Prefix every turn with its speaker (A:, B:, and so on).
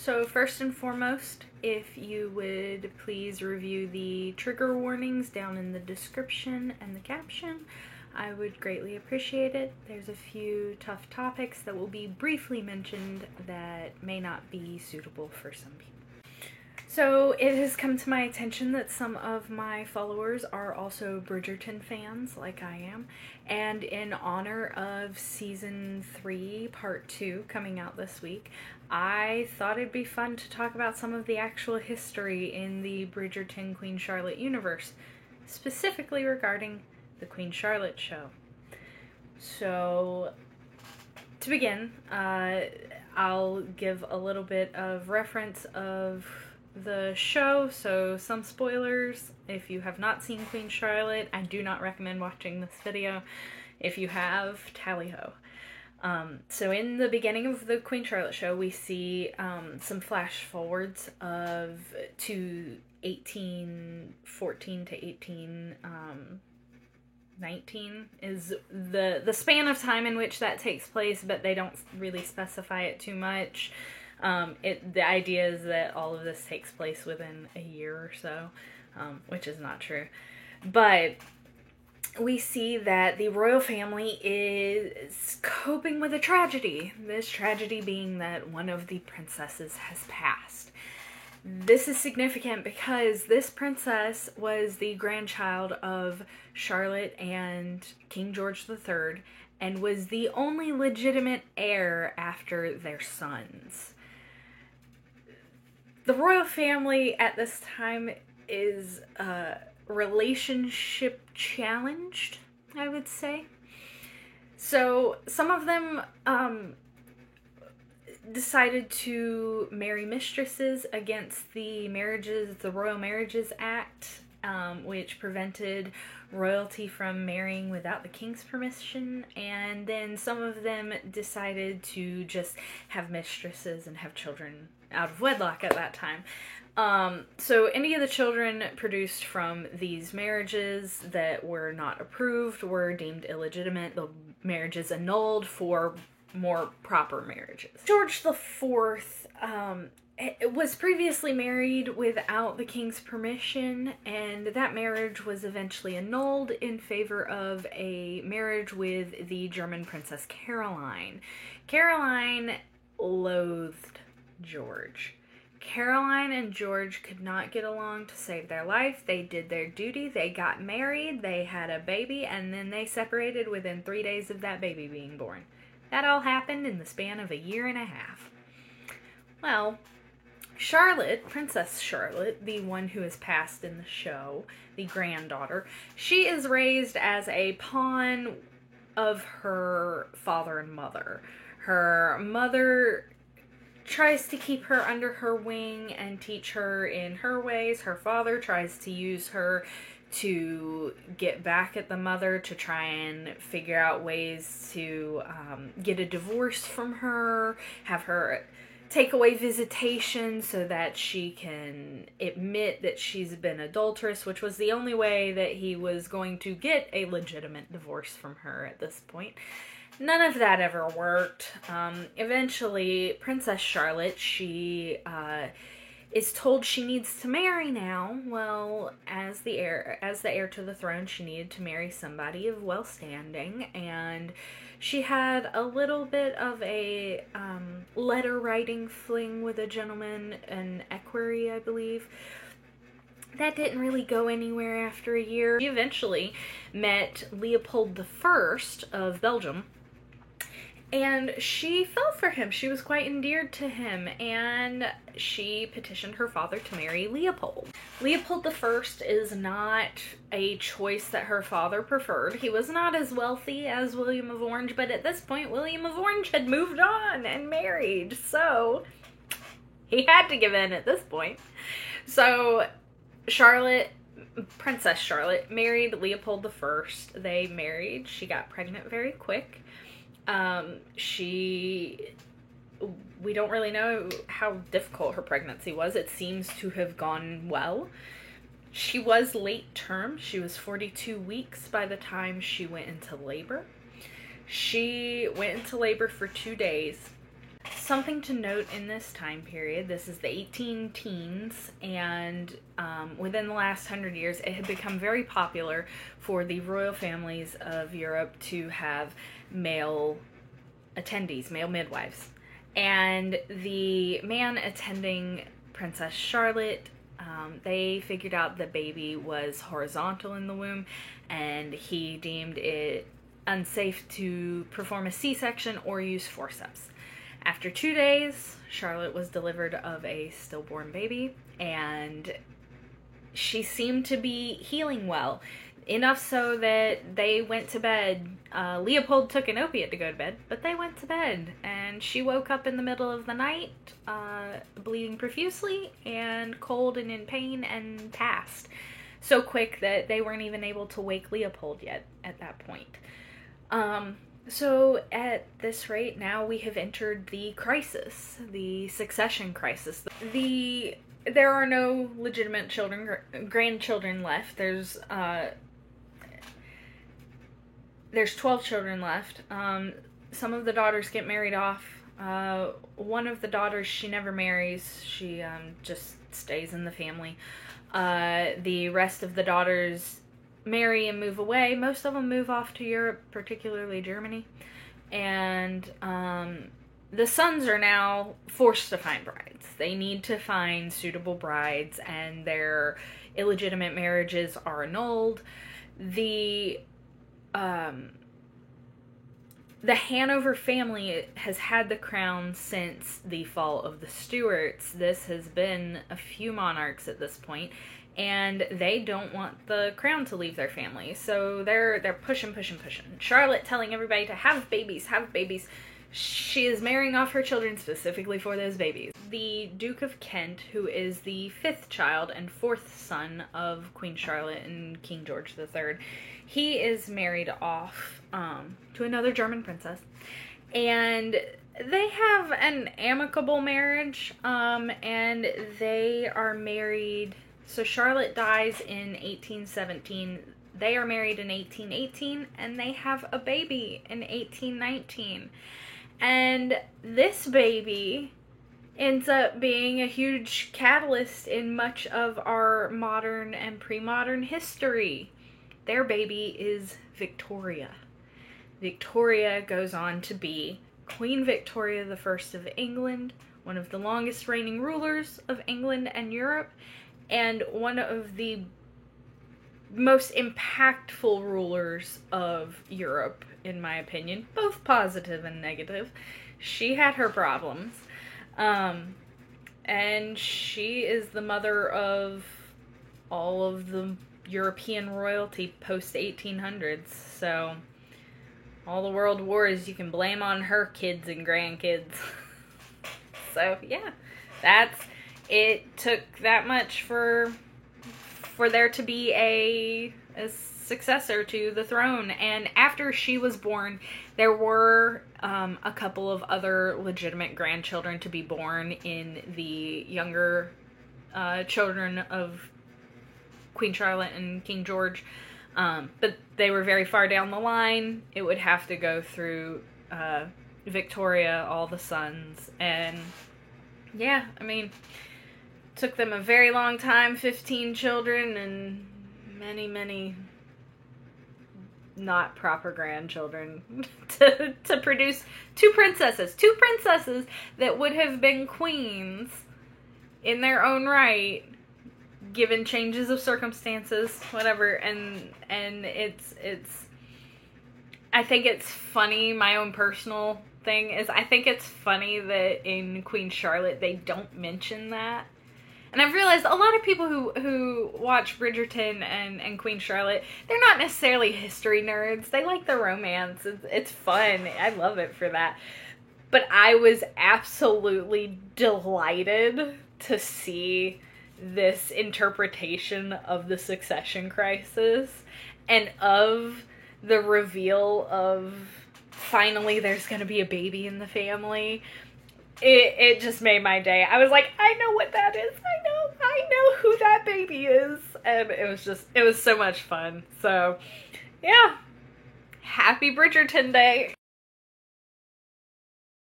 A: So first and foremost, if you would please review the trigger warnings down in the description and the caption, I would greatly appreciate it. There's a few tough topics that will be briefly mentioned that may not be suitable for some people. So it has come to my attention that some of my followers are also Bridgerton fans, like I am, and in honor of Season 3, Part 2, coming out this week, I thought it'd be fun to talk about some of the actual history in the Bridgerton Queen Charlotte universe, specifically regarding the Queen Charlotte show. So, to begin, I'll give a little bit of reference of the show, so some spoilers. If you have not seen Queen Charlotte, I do not recommend watching this video. If you have, tally-ho. So in the beginning of the Queen Charlotte show, we see some flash forwards to 1814 to 1819 is the span of time in which that takes place, but they don't really specify it too much. The idea is that all of this takes place within a year or so, which is not true. But we see that the royal family is coping with a tragedy. This tragedy being that one of the princesses has passed. This is significant because this princess was the grandchild of Charlotte and King George III and was the only legitimate heir after their sons. The royal family at this time is relationship challenged, I would say. So some of them decided to marry mistresses against the Royal Marriages Act, which prevented royalty from marrying without the king's permission, and then some of them decided to just have mistresses and have children out of wedlock at that time. So any of the children produced from these marriages that were not approved were deemed illegitimate. The marriages annulled for more proper marriages. George IV was previously married without the king's permission, and that marriage was eventually annulled in favor of a marriage with the German Princess Caroline. Caroline loathed George. Caroline and George could not get along to save their life. They did their duty. They got married. They had a baby, and then they separated within 3 days of that baby being born. That all happened in the span of a year and a half. Well, Charlotte, Princess Charlotte, the one who is passed in the show, the granddaughter, she is raised as a pawn of her father and mother. Her mother tries to keep her under her wing and teach her in her ways. Her father tries to use her to get back at the mother, to try and figure out ways to get a divorce from her, have her take away visitation so that she can admit that she's been adulterous, which was the only way that he was going to get a legitimate divorce from her at this point. None of that ever worked. Eventually, Princess Charlotte, she is told she needs to marry now. Well, as the heir to the throne, she needed to marry somebody of well standing, and she had a little bit of a letter writing fling with a gentleman, an equerry, I believe. That didn't really go anywhere after a year. She eventually met Leopold I of Belgium, and she fell for him. She was quite endeared to him, and she petitioned her father to marry Leopold. Leopold I is not a choice that her father preferred. He was not as wealthy as William of Orange, but at this point, William of Orange had moved on and married, so he had to give in at this point. So Charlotte, Princess Charlotte, married Leopold I. They married. She got pregnant very quick. We don't really know how difficult her pregnancy was. It seems to have gone well. She was late term. She was 42 weeks by the time she went into labor. She went into labor for 2 days. something to note in this time period, this is the 18 teens, and within the last 100 years, it had become very popular for the royal families of Europe to have male attendees, male midwives. And the man attending Princess Charlotte, they figured out the baby was horizontal in the womb, and he deemed it unsafe to perform a C-section or use forceps. After 2 days, Charlotte was delivered of a stillborn baby, and she seemed to be healing well. Enough so that they went to bed. Leopold took an opiate to go to bed, but they went to bed. And she woke up in the middle of the night, bleeding profusely and cold and in pain, and passed. So quick that they weren't even able to wake Leopold yet at that point. So at this rate, now we have entered the crisis, the succession crisis. There are no legitimate grandchildren left. There's 12 children left. Some of the daughters get married off. One of the daughters, she never marries. She just stays in the family. The rest of the daughters marry and move away. Most of them move off to Europe, particularly Germany. And the sons are now forced to find brides. They need to find suitable brides, and their illegitimate marriages are annulled. The Hanover family has had the crown since the fall of the Stuarts. This has been a few monarchs at this point, and they don't want the crown to leave their family. So they're pushing. Charlotte telling everybody to have babies. She is marrying off her children specifically for those babies. The Duke of Kent, who is the 5th child and 4th son of Queen Charlotte and King George III, he is married off to another German princess. And they have an amicable marriage, and they are married. So Charlotte dies in 1817. They are married in 1818, and they have a baby in 1819. And this baby ends up being a huge catalyst in much of our modern and pre-modern history. Their baby is Victoria. Victoria goes on to be Queen Victoria I of England, one of the longest reigning rulers of England and Europe, and one of the most impactful rulers of Europe, in my opinion, both positive and negative. She had her problems, and she is the mother of all of the European royalty post-1800s, so all the world wars you can blame on her kids and grandkids. So yeah, it took that much for there to be a successor to the throne. And after she was born, there were a couple of other legitimate grandchildren to be born in the younger children of Queen Charlotte and King George, but they were very far down the line. It would have to go through Victoria, all the sons, and yeah, I mean, took them a very long time, 15 children and many not proper grandchildren to produce two princesses that would have been queens in their own right, given changes of circumstances, whatever. And it's I think it's funny. My own personal thing is, I think it's funny that in Queen Charlotte they don't mention that. And I've realized a lot of people who watch Bridgerton and Queen Charlotte, they're not necessarily history nerds. They like the romance. It's fun. I love it for that. But I was absolutely delighted to see this interpretation of the succession crisis and of the reveal of finally there's going to be a baby in the family. It just made my day. I was like, I know what that is. I know who that baby is. And it was so much fun. So, yeah. Happy Bridgerton Day.